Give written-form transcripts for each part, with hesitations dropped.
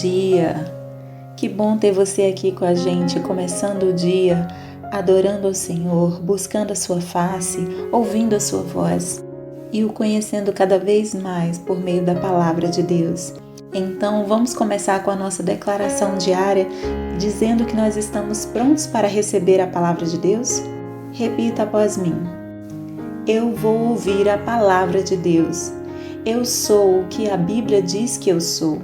dia! Que bom ter você aqui com a gente, começando o dia, adorando ao Senhor, buscando a sua face, ouvindo a sua voz e o conhecendo cada vez mais por meio da palavra de Deus. Então, vamos começar com a nossa declaração diária, dizendo que nós estamos prontos para receber a palavra de Deus? Repita após mim. Eu vou ouvir a palavra de Deus. Eu sou o que a Bíblia diz que eu sou.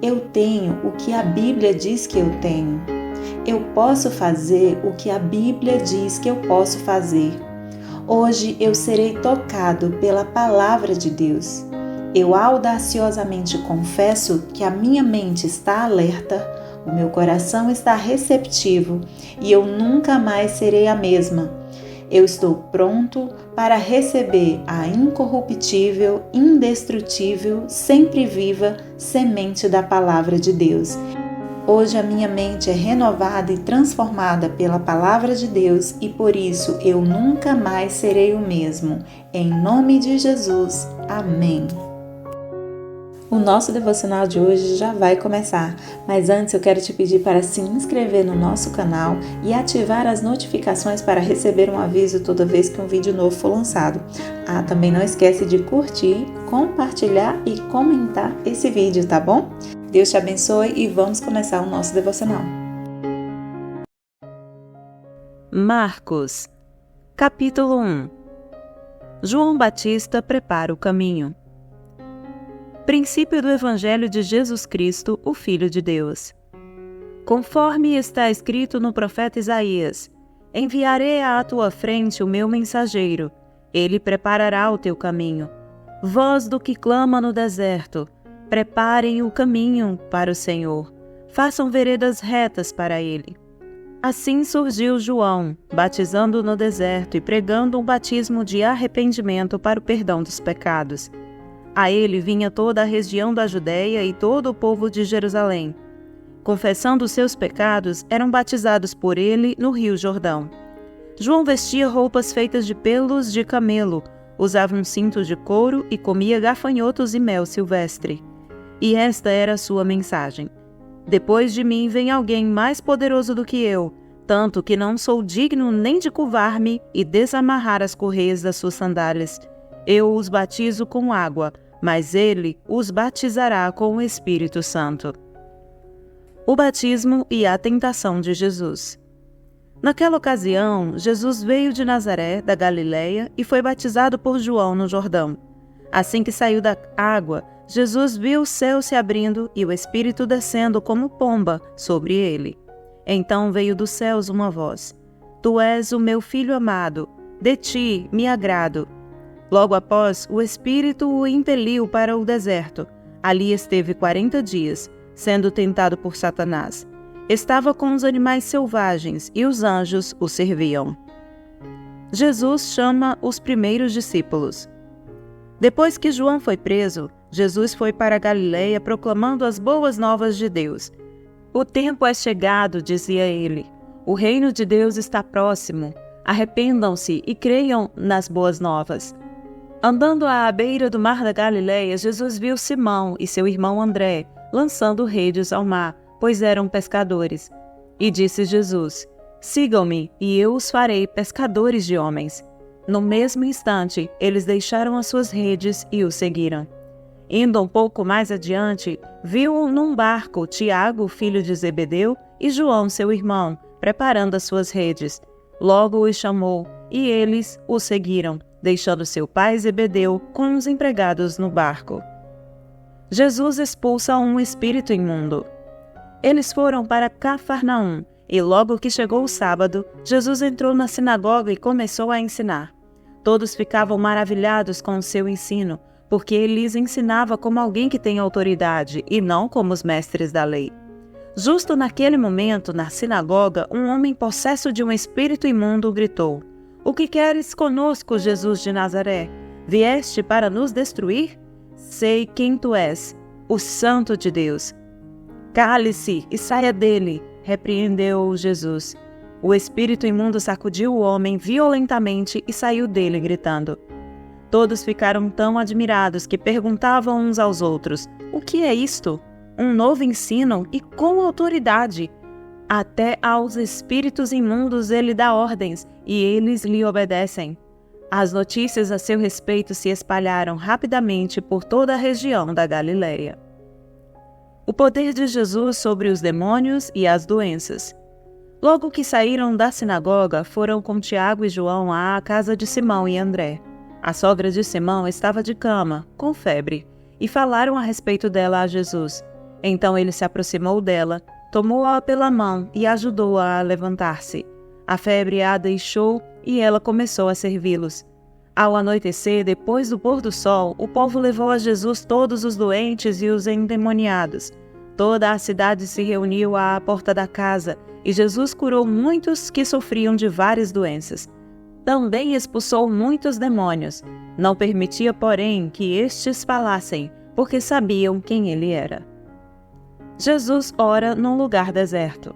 Eu tenho o que a Bíblia diz que eu tenho. Eu posso fazer o que a Bíblia diz que eu posso fazer. Hoje eu serei tocado pela palavra de Deus. Eu audaciosamente confesso que a minha mente está alerta, o meu coração está receptivo e eu nunca mais serei a mesma. Eu estou pronto para receber a incorruptível, indestrutível, sempre viva semente da palavra de Deus. Hoje a minha mente é renovada e transformada pela palavra de Deus e por isso eu nunca mais serei o mesmo. Em nome de Jesus. Amém. O nosso devocional de hoje já vai começar, mas antes eu quero te pedir para se inscrever no nosso canal e ativar as notificações para receber um aviso toda vez que um vídeo novo for lançado. Também não esquece de curtir, compartilhar e comentar esse vídeo, tá bom? Deus te abençoe e vamos começar o nosso devocional. Marcos, capítulo 1. João Batista prepara o caminho. Princípio do Evangelho de Jesus Cristo, o Filho de Deus. Conforme está escrito no profeta Isaías: enviarei à tua frente o meu mensageiro, ele preparará o teu caminho. Voz do que clama no deserto: preparem o caminho para o Senhor, façam veredas retas para ele. Assim surgiu João, batizando no deserto e pregando um batismo de arrependimento para o perdão dos pecados. A ele vinha toda a região da Judéia e todo o povo de Jerusalém. Confessando os seus pecados, eram batizados por ele no rio Jordão. João vestia roupas feitas de pelos de camelo, usava um cinto de couro e comia gafanhotos e mel silvestre. E esta era a sua mensagem: depois de mim vem alguém mais poderoso do que eu, tanto que não sou digno nem de curvar-me e desamarrar as correias das suas sandálias. Eu os batizo com água, mas ele os batizará com o Espírito Santo. O batismo e a tentação de Jesus. Naquela ocasião, Jesus veio de Nazaré, da Galileia, e foi batizado por João no Jordão. Assim que saiu da água, Jesus viu o céu se abrindo e o Espírito descendo como pomba sobre ele. Então veio dos céus uma voz: Tu és o meu Filho amado, de ti me agrado. Logo após, o Espírito o impeliu para o deserto. Ali esteve 40 dias, sendo tentado por Satanás. Estava com os animais selvagens e os anjos o serviam. Jesus chama os primeiros discípulos. Depois que João foi preso, Jesus foi para a Galileia proclamando as boas novas de Deus. O tempo é chegado, dizia ele. O reino de Deus está próximo. Arrependam-se e creiam nas boas novas. Andando à beira do mar da Galileia, Jesus viu Simão e seu irmão André lançando redes ao mar, pois eram pescadores. E disse Jesus: sigam-me, e eu os farei pescadores de homens. No mesmo instante, eles deixaram as suas redes e o seguiram. Indo um pouco mais adiante, viu num barco Tiago, filho de Zebedeu, e João, seu irmão, preparando as suas redes. Logo os chamou, e eles o seguiram, deixando seu pai Zebedeu com os empregados no barco. Jesus expulsa um espírito imundo. Eles foram para Cafarnaum, e logo que chegou o sábado, Jesus entrou na sinagoga e começou a ensinar. Todos ficavam maravilhados com o seu ensino, porque ele lhes ensinava como alguém que tem autoridade, e não como os mestres da lei. Justo naquele momento, na sinagoga, um homem possesso de um espírito imundo gritou: O que queres conosco, Jesus de Nazaré? Vieste para nos destruir? Sei quem tu és, o Santo de Deus. Cale-se e saia dele, repreendeu Jesus. O espírito imundo sacudiu o homem violentamente e saiu dele gritando. Todos ficaram tão admirados que perguntavam uns aos outros: O que é isto? um novo ensino e com autoridade. Até aos espíritos imundos ele dá ordens, e eles lhe obedecem. As notícias a seu respeito se espalharam rapidamente por toda a região da Galileia. O poder de Jesus sobre os demônios e as doenças. Logo que saíram da sinagoga, foram com Tiago e João à casa de Simão e André. A sogra de Simão estava de cama, com febre, e falaram a respeito dela a Jesus. Então ele se aproximou dela, tomou-a pela mão e ajudou-a a levantar-se. A febre a deixou e ela começou a servi-los. Ao anoitecer, depois do pôr do sol, o povo levou a Jesus todos os doentes e os endemoniados. Toda a cidade se reuniu à porta da casa, e Jesus curou muitos que sofriam de várias doenças. Também expulsou muitos demônios. Não permitia, porém, que estes falassem, porque sabiam quem ele era. Jesus ora num lugar deserto.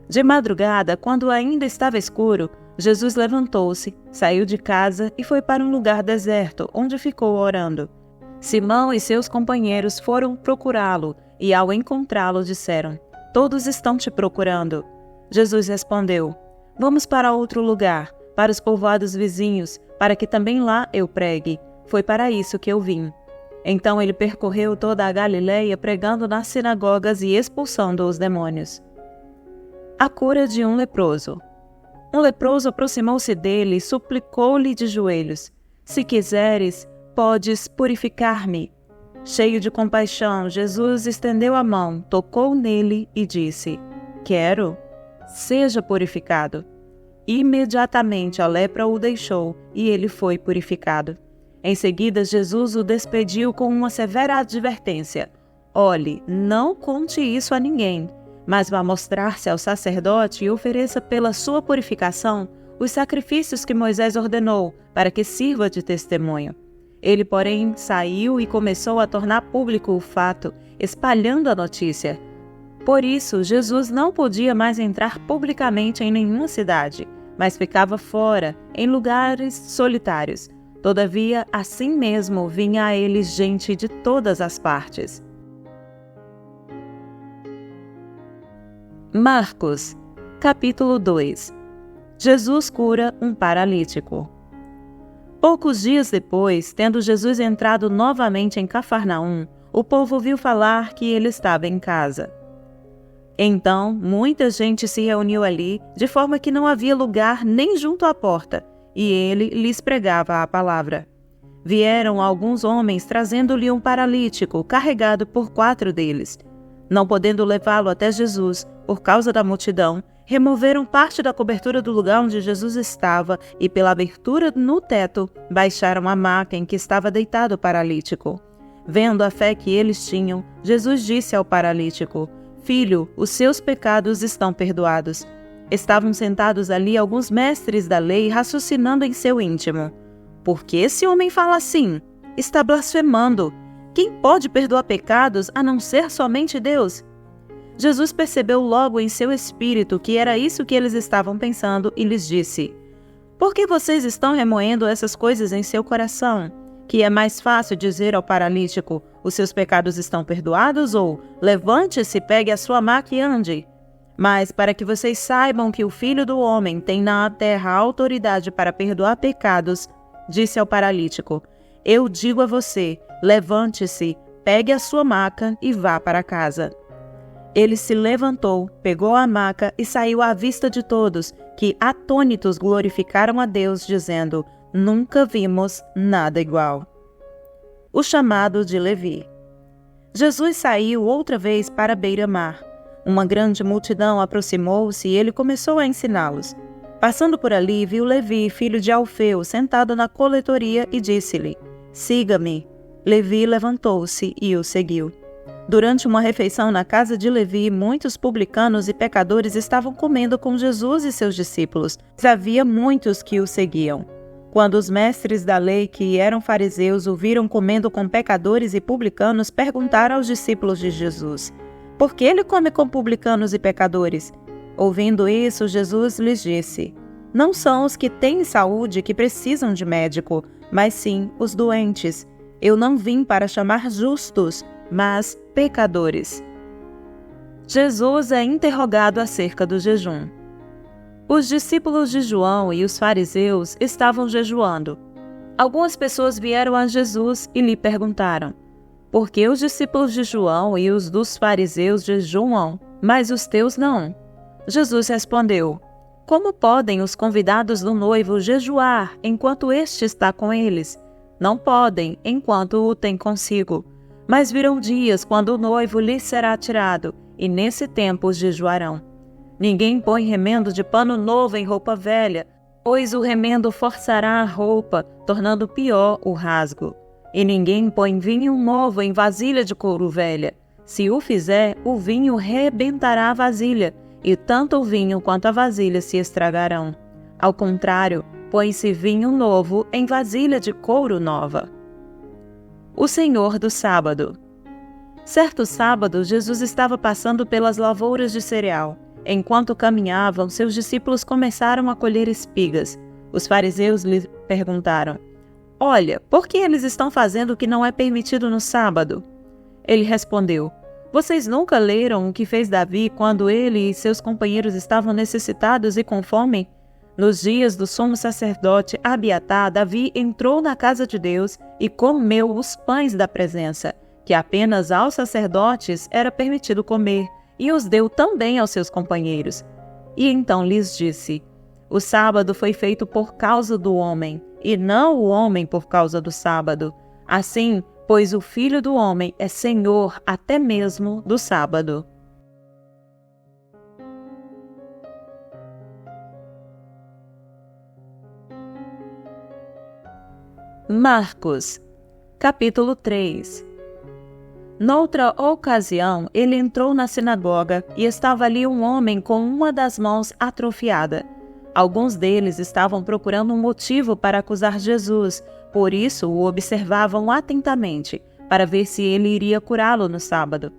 De madrugada, quando ainda estava escuro, Jesus levantou-se, saiu de casa e foi para um lugar deserto, onde ficou orando. Simão e seus companheiros foram procurá-lo, e ao encontrá-lo disseram: "Todos estão te procurando." Jesus respondeu: "Vamos para outro lugar, para os povoados vizinhos, para que também lá eu pregue. Foi para isso que eu vim." Então ele percorreu toda a Galileia, pregando nas sinagogas e expulsando os demônios. A cura de um leproso. Um leproso aproximou-se dele e suplicou-lhe de joelhos: "Se quiseres, podes purificar-me." Cheio de compaixão, Jesus estendeu a mão, tocou nele e disse: "Quero, seja purificado." Imediatamente a lepra o deixou e ele foi purificado. Em seguida, Jesus o despediu com uma severa advertência: "Olhe, não conte isso a ninguém, mas vá mostrar-se ao sacerdote e ofereça pela sua purificação os sacrifícios que Moisés ordenou, para que sirva de testemunho." Ele, porém, saiu e começou a tornar público o fato, espalhando a notícia. Por isso, Jesus não podia mais entrar publicamente em nenhuma cidade, mas ficava fora, em lugares solitários. Todavia, assim mesmo vinha a eles gente de todas as partes. Marcos, capítulo 2. Jesus cura um paralítico. Poucos dias depois, tendo Jesus entrado novamente em Cafarnaum, o povo ouviu falar que ele estava em casa. Então, muita gente se reuniu ali, de forma que não havia lugar nem junto à porta, e ele lhes pregava a palavra. Vieram alguns homens trazendo-lhe um paralítico, carregado por 4 deles. Não podendo levá-lo até Jesus, por causa da multidão, removeram parte da cobertura do lugar onde Jesus estava e, pela abertura no teto, baixaram a maca em que estava deitado o paralítico. Vendo a fé que eles tinham, Jesus disse ao paralítico: "Filho, os seus pecados estão perdoados." Estavam sentados ali alguns mestres da lei, raciocinando em seu íntimo: "Por que esse homem fala assim? Está blasfemando. Quem pode perdoar pecados a não ser somente Deus?" Jesus percebeu logo em seu espírito que era isso que eles estavam pensando e lhes disse: "Por que vocês estão remoendo essas coisas em seu coração? Que é mais fácil dizer ao paralítico: os seus pecados estão perdoados, ou levante-se, pegue a sua maca e ande? Mas para que vocês saibam que o Filho do Homem tem na terra autoridade para perdoar pecados, disse ao paralítico: eu digo a você, levante-se, pegue a sua maca e vá para casa." Ele se levantou, pegou a maca e saiu à vista de todos, que atônitos glorificaram a Deus, dizendo: "Nunca vimos nada igual." O chamado de Levi. Jesus saiu outra vez para a beira-mar. Uma grande multidão aproximou-se e ele começou a ensiná-los. Passando por ali, viu Levi, filho de Alfeu, sentado na coletoria e disse-lhe: "Siga-me." Levi levantou-se e o seguiu. Durante uma refeição na casa de Levi, muitos publicanos e pecadores estavam comendo com Jesus e seus discípulos, mas havia muitos que o seguiam. Quando os mestres da lei, que eram fariseus, o viram comendo com pecadores e publicanos, perguntaram aos discípulos de Jesus: "Por que ele come com publicanos e pecadores?" Ouvindo isso, Jesus lhes disse: "Não são os que têm saúde que precisam de médico, mas sim os doentes. Eu não vim para chamar justos, mas pecadores. Jesus é interrogado acerca do jejum. Os discípulos de João e os fariseus estavam jejuando. Algumas pessoas vieram a Jesus e lhe perguntaram: por que os discípulos de João e os dos fariseus jejuam, mas os teus não? Jesus respondeu: como podem os convidados do noivo jejuar enquanto este está com eles? Não podem enquanto o tem consigo. Mas virão dias quando o noivo lhes será tirado, e nesse tempo os jejuarão. Ninguém põe remendo de pano novo em roupa velha, pois o remendo forçará a roupa, tornando pior o rasgo. E ninguém põe vinho novo em vasilha de couro velha. Se o fizer, o vinho rebentará a vasilha, e tanto o vinho quanto a vasilha se estragarão. Ao contrário, põe-se vinho novo em vasilha de couro nova. O Senhor do Sábado. Certo sábado, Jesus estava passando pelas lavouras de cereal. Enquanto caminhavam, seus discípulos começaram a colher espigas. Os fariseus lhe perguntaram: olha, por que eles estão fazendo o que não é permitido no sábado? Ele respondeu: vocês nunca leram o que fez Davi quando ele e seus companheiros estavam necessitados e com fome? Nos dias do sumo sacerdote Abiatar, Davi entrou na casa de Deus e comeu os pães da presença, que apenas aos sacerdotes era permitido comer, e os deu também aos seus companheiros. E então lhes disse: o sábado foi feito por causa do homem, e não o homem por causa do sábado. Assim, pois o Filho do Homem é Senhor até mesmo do sábado. Marcos, capítulo 3. Noutra ocasião, ele entrou na sinagoga e estava ali um homem com uma das mãos atrofiada. Alguns deles estavam procurando um motivo para acusar Jesus, por isso o observavam atentamente, para ver se ele iria curá-lo no sábado.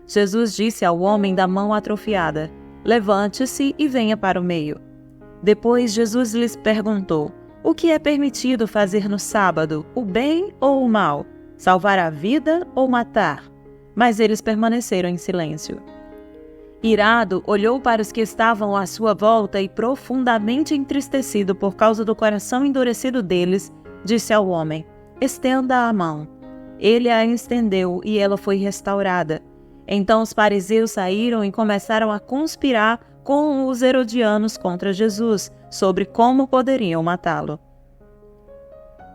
Jesus disse ao homem da mão atrofiada: levante-se e venha para o meio. Depois Jesus lhes perguntou: o que é permitido fazer no sábado, o bem ou o mal? Salvar a vida ou matar? Mas eles permaneceram em silêncio. Irado, olhou para os que estavam à sua volta e, profundamente entristecido por causa do coração endurecido deles, disse ao homem: estenda a mão. Ele a estendeu e ela foi restaurada. Então os fariseus saíram e começaram a conspirar com os herodianos contra Jesus, sobre como poderiam matá-lo.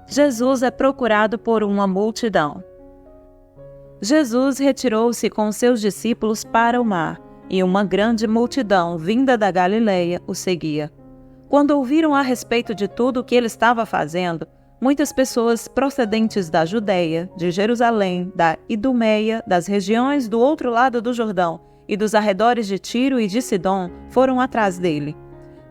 Jesus é procurado por uma multidão. Jesus retirou-se com seus discípulos para o mar, e uma grande multidão, vinda da Galileia, o seguia. Quando ouviram a respeito de tudo o que ele estava fazendo, muitas pessoas procedentes da Judeia, de Jerusalém, da Idumeia, das regiões do outro lado do Jordão e dos arredores de Tiro e de Sidom foram atrás dele.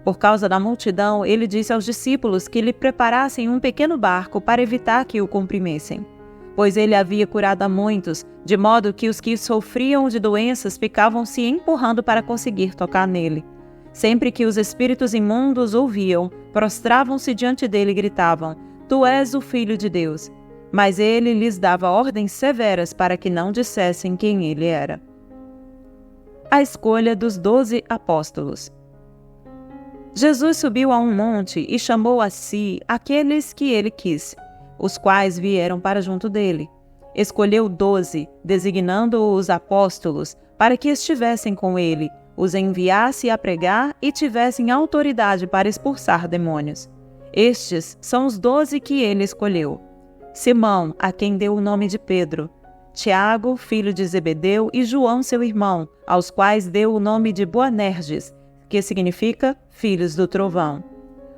Por causa da multidão, ele disse aos discípulos que lhe preparassem um pequeno barco para evitar que o comprimissem. Pois ele havia curado a muitos, de modo que os que sofriam de doenças ficavam se empurrando para conseguir tocar nele. Sempre que os espíritos imundos ouviam, prostravam-se diante dele e gritavam: Tu és o Filho de Deus. Mas ele lhes dava ordens severas para que não dissessem quem ele era. A escolha dos 12 apóstolos. Jesus subiu a um monte e chamou a si aqueles que ele quis, os quais vieram para junto dele. Escolheu 12, designando-os apóstolos, para que estivessem com ele, os enviasse a pregar e tivessem autoridade para expulsar demônios. Estes são os 12 que ele escolheu: Simão, a quem deu o nome de Pedro, Tiago, filho de Zebedeu, e João, seu irmão, aos quais deu o nome de Boanerges, que significa filhos do trovão,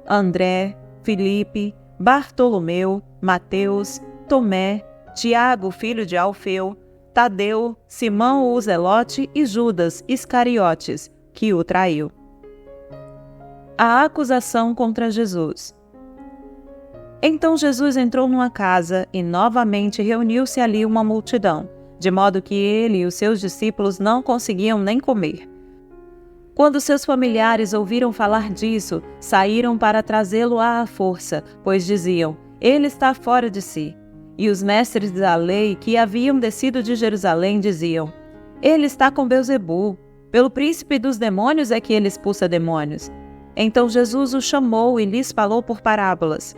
André, Filipe, Bartolomeu, Mateus, Tomé, Tiago, filho de Alfeu, Tadeu, Simão o Zelote e Judas Iscariotes, que o traiu. A acusação contra Jesus. Então Jesus entrou numa casa e novamente reuniu-se ali uma multidão, de modo que ele e os seus discípulos não conseguiam nem comer. Quando seus familiares ouviram falar disso, saíram para trazê-lo à força, pois diziam: ele está fora de si. E os mestres da lei que haviam descido de Jerusalém diziam: Ele está com Beelzebu, pelo príncipe dos demônios é que ele expulsa demônios. Então Jesus o chamou e lhes falou por parábolas: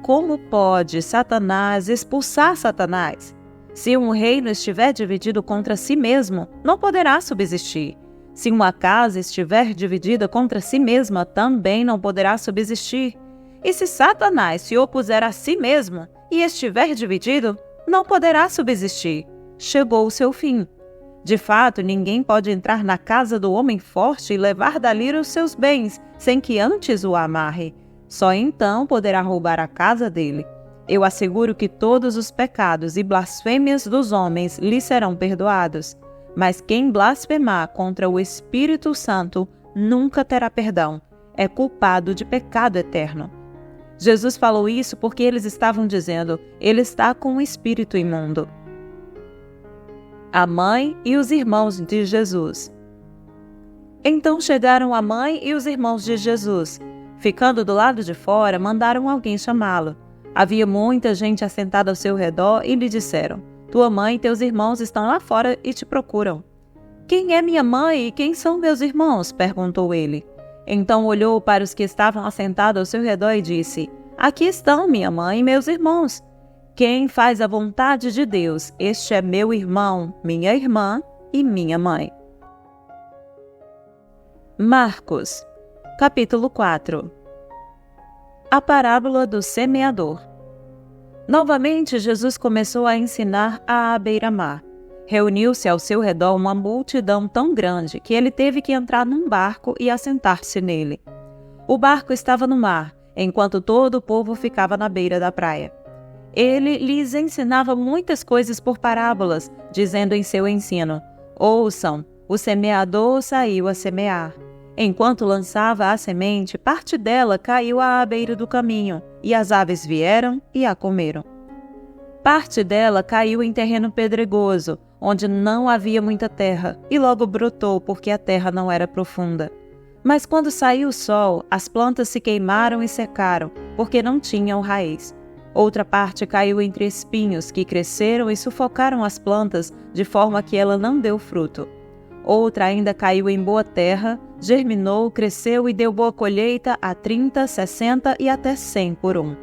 Como pode Satanás expulsar Satanás? Se um reino estiver dividido contra si mesmo, não poderá subsistir. Se uma casa estiver dividida contra si mesma, também não poderá subsistir. E se Satanás se opuser a si mesmo e estiver dividido, não poderá subsistir. Chegou o seu fim. De fato, ninguém pode entrar na casa do homem forte e levar dali os seus bens, sem que antes o amarre. Só então poderá roubar a casa dele. Eu asseguro que todos os pecados e blasfêmias dos homens lhe serão perdoados. Mas quem blasfemar contra o Espírito Santo nunca terá perdão. É culpado de pecado eterno. Jesus falou isso porque eles estavam dizendo: Ele está com um espírito imundo. A mãe e os irmãos de Jesus. Então chegaram a mãe e os irmãos de Jesus. Ficando do lado de fora, mandaram alguém chamá-lo. Havia muita gente assentada ao seu redor e lhe disseram: Tua mãe e teus irmãos estão lá fora e te procuram. Quem é minha mãe e quem são meus irmãos? Perguntou ele. Então olhou para os que estavam assentados ao seu redor e disse: Aqui estão minha mãe e meus irmãos. Quem faz a vontade de Deus, este é meu irmão, minha irmã e minha mãe. Marcos, capítulo 4. A parábola do semeador. Novamente, Jesus começou a ensinar à beira-mar. Reuniu-se ao seu redor uma multidão tão grande que ele teve que entrar num barco e assentar-se nele. O barco estava no mar, enquanto todo o povo ficava na beira da praia. Ele lhes ensinava muitas coisas por parábolas, dizendo em seu ensino: Ouçam, o semeador saiu a semear. Enquanto lançava a semente, parte dela caiu à beira do caminho, e as aves vieram e a comeram. Parte dela caiu em terreno pedregoso, onde não havia muita terra, e logo brotou porque a terra não era profunda. Mas quando saiu o sol, as plantas se queimaram e secaram, porque não tinham raiz. Outra parte caiu entre espinhos que cresceram e sufocaram as plantas, de forma que ela não deu fruto. Outra ainda caiu em boa terra, germinou, cresceu e deu boa colheita a 30, 60 e até 100 por um.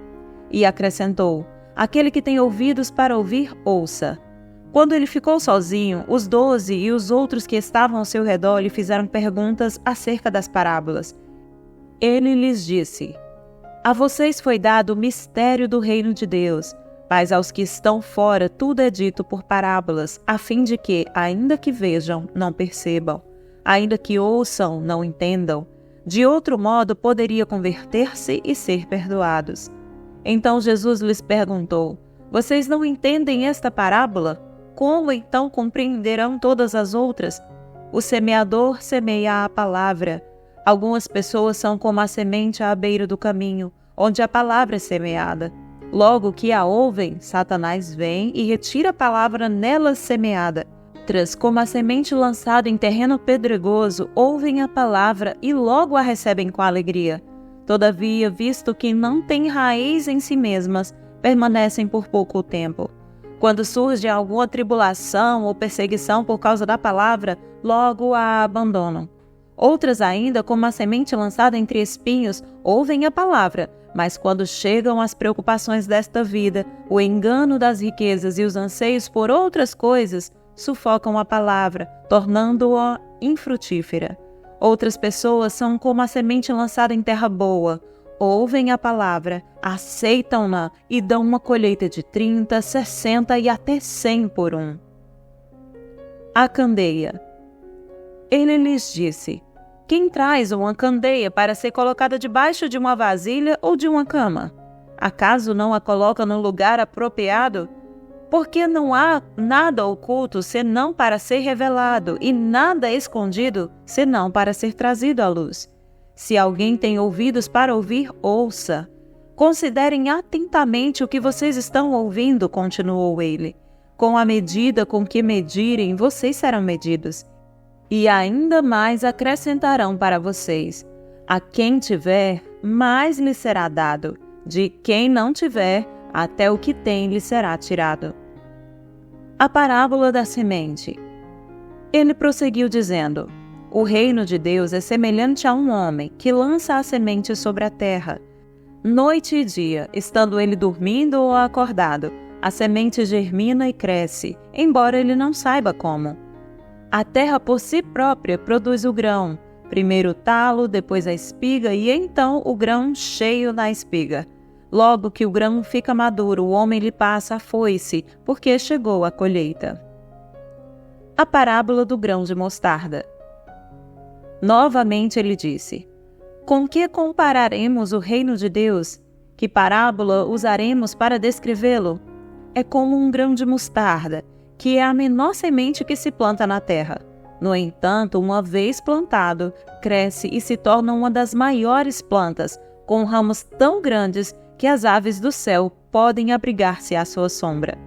E acrescentou: Aquele que tem ouvidos para ouvir, ouça. Quando ele ficou sozinho, os 12 e os outros que estavam ao seu redor lhe fizeram perguntas acerca das parábolas. Ele lhes disse: A vocês foi dado o mistério do reino de Deus, mas aos que estão fora tudo é dito por parábolas, a fim de que, ainda que vejam, não percebam, ainda que ouçam, não entendam. De outro modo, poderia converter-se e ser perdoados. Então Jesus lhes perguntou: Vocês não entendem esta parábola? Como então compreenderão todas as outras? O semeador semeia a palavra. Algumas pessoas são como a semente à beira do caminho, onde a palavra é semeada. Logo que a ouvem, Satanás vem e retira a palavra nelas semeada. Outras, como a semente lançada em terreno pedregoso, ouvem a palavra e logo a recebem com alegria. Todavia, visto que não têm raiz em si mesmas, permanecem por pouco tempo. Quando surge alguma tribulação ou perseguição por causa da palavra, logo a abandonam. Outras ainda, como a semente lançada entre espinhos, ouvem a palavra, mas quando chegam as preocupações desta vida, o engano das riquezas e os anseios por outras coisas, sufocam a palavra, tornando-a infrutífera. Outras pessoas são como a semente lançada em terra boa. Ouvem a palavra, aceitam-na e dão uma colheita de 30, 60 e até 100 por um. A candeia. Ele lhes disse: Quem traz uma candeia para ser colocada debaixo de uma vasilha ou de uma cama? Acaso não a coloca no lugar apropriado? Porque não há nada oculto senão para ser revelado, e nada escondido senão para ser trazido à luz. Se alguém tem ouvidos para ouvir, ouça. Considerem atentamente o que vocês estão ouvindo, continuou ele. Com a medida com que medirem, vocês serão medidos. E ainda mais acrescentarão para vocês. A quem tiver, mais lhe será dado. De quem não tiver, até o que tem lhe será tirado. A parábola da semente. Ele prosseguiu dizendo: o reino de Deus é semelhante a um homem que lança a semente sobre a terra. Noite e dia, estando ele dormindo ou acordado, a semente germina e cresce, embora ele não saiba como. A terra por si própria produz o grão, primeiro o talo, depois a espiga e então o grão cheio na espiga. Logo que o grão fica maduro, o homem lhe passa a foice, porque chegou a colheita. A parábola do grão de mostarda. Novamente ele disse: com que compararemos o reino de Deus? Que parábola usaremos para descrevê-lo? É como um grão de mostarda, que é a menor semente que se planta na terra. No entanto, uma vez plantado, cresce e se torna uma das maiores plantas, com ramos tão grandes que as aves do céu podem abrigar-se à sua sombra.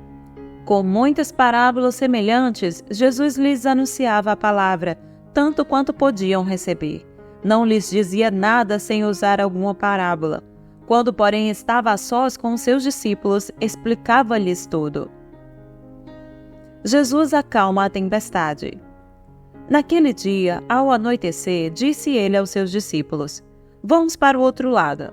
Com muitas parábolas semelhantes, Jesus lhes anunciava a palavra, tanto quanto podiam receber. Não lhes dizia nada sem usar alguma parábola. Quando, porém, estava a sós com os seus discípulos, explicava-lhes tudo. Jesus acalma a tempestade. Naquele dia, ao anoitecer, disse ele aos seus discípulos: vamos para o outro lado.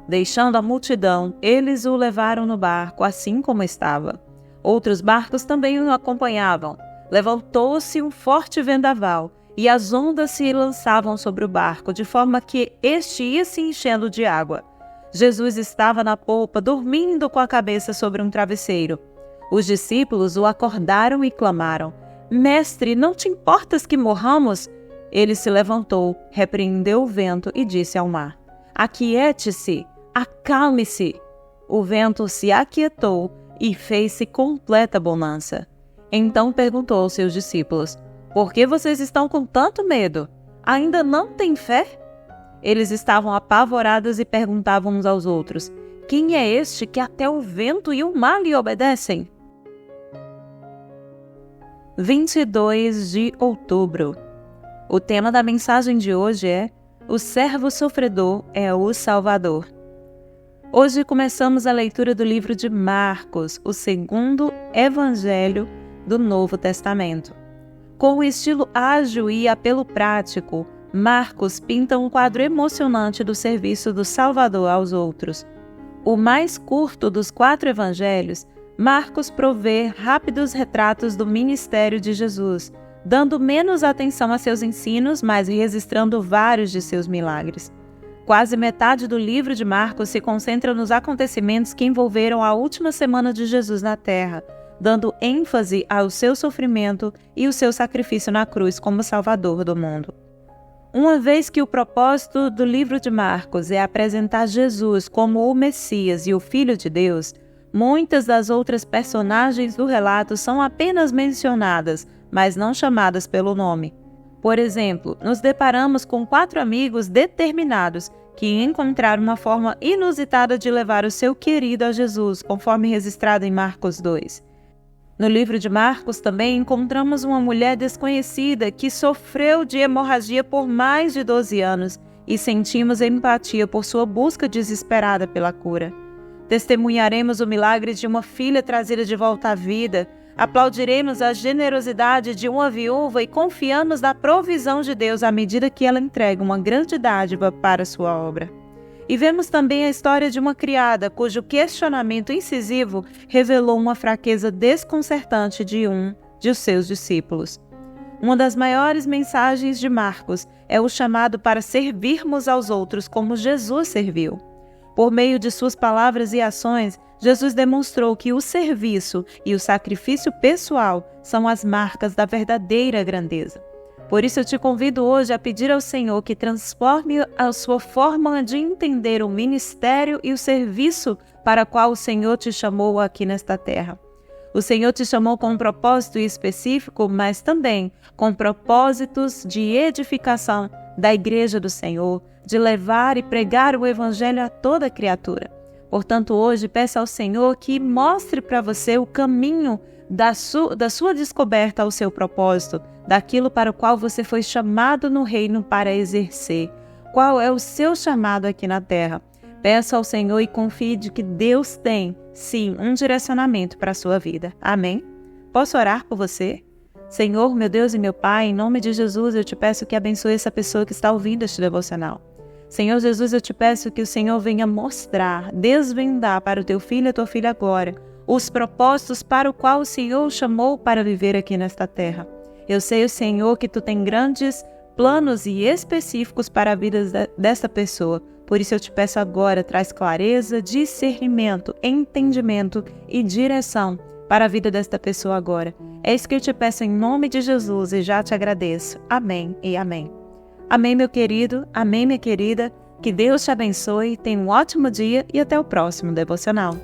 Deixando a multidão, eles o levaram no barco, assim como estava. Outros barcos também o acompanhavam. Levantou-se um forte vendaval, e as ondas se lançavam sobre o barco, de forma que este ia se enchendo de água. Jesus estava na polpa, dormindo com a cabeça sobre um travesseiro. Os discípulos o acordaram e clamaram: Mestre, não te importas que morramos? Ele se levantou, repreendeu o vento e disse ao mar: aquiete-se, acalme-se. O vento se aquietou e fez-se completa bonança. Então perguntou aos seus discípulos: por que vocês estão com tanto medo? Ainda não têm fé? Eles estavam apavorados e perguntavam uns aos outros: quem é este que até o vento e o mar lhe obedecem? 22 de outubro. O tema da mensagem de hoje é: o servo sofredor é o Salvador. Hoje começamos a leitura do livro de Marcos, o segundo evangelho do Novo Testamento. Com um estilo ágil e apelo prático, Marcos pinta um quadro emocionante do serviço do Salvador aos outros. O mais curto dos 4 evangelhos, Marcos provê rápidos retratos do ministério de Jesus, dando menos atenção a seus ensinos, mas registrando vários de seus milagres. Quase metade do livro de Marcos se concentra nos acontecimentos que envolveram a última semana de Jesus na Terra, dando ênfase ao seu sofrimento e o seu sacrifício na cruz como Salvador do mundo. Uma vez que o propósito do livro de Marcos é apresentar Jesus como o Messias e o Filho de Deus, muitas das outras personagens do relato são apenas mencionadas, mas não chamadas pelo nome. Por exemplo, nos deparamos com 4 amigos determinados que encontraram uma forma inusitada de levar o seu querido a Jesus, conforme registrado em Marcos 2. No livro de Marcos também encontramos uma mulher desconhecida que sofreu de hemorragia por mais de 12 anos e sentimos empatia por sua busca desesperada pela cura. Testemunharemos o milagre de uma filha trazida de volta à vida, aplaudiremos a generosidade de uma viúva e confiamos na provisão de Deus à medida que ela entrega uma grande dádiva para sua obra. E vemos também a história de uma criada cujo questionamento incisivo revelou uma fraqueza desconcertante de um de seus discípulos. Uma das maiores mensagens de Marcos é o chamado para servirmos aos outros como Jesus serviu. Por meio de suas palavras e ações, Jesus demonstrou que o serviço e o sacrifício pessoal são as marcas da verdadeira grandeza. Por isso eu te convido hoje a pedir ao Senhor que transforme a sua forma de entender o ministério e o serviço para o qual o Senhor te chamou aqui nesta terra. O Senhor te chamou com um propósito específico, mas também com propósitos de edificação da Igreja do Senhor, de levar e pregar o Evangelho a toda criatura. Portanto, hoje peça ao Senhor que mostre para você o caminho da sua descoberta ao seu propósito, daquilo para o qual você foi chamado no reino para exercer. Qual é o seu chamado aqui na terra? Peça ao Senhor e confie de que Deus tem, sim, um direcionamento para a sua vida. Amém? Posso orar por você? Senhor, meu Deus e meu Pai, em nome de Jesus, eu te peço que abençoe essa pessoa que está ouvindo este devocional. Senhor Jesus, eu te peço que o Senhor venha mostrar, desvendar para o teu filho e a tua filha agora, os propósitos para o qual o Senhor o chamou para viver aqui nesta terra. Eu sei, Senhor, que tu tem grandes planos e específicos para a vida desta pessoa. Por isso eu te peço agora, traz clareza, discernimento, entendimento e direção para a vida desta pessoa agora. É isso que eu te peço em nome de Jesus e já te agradeço. Amém e amém. Amém, meu querido. Amém, minha querida. Que Deus te abençoe, tenha um ótimo dia e até o próximo devocional.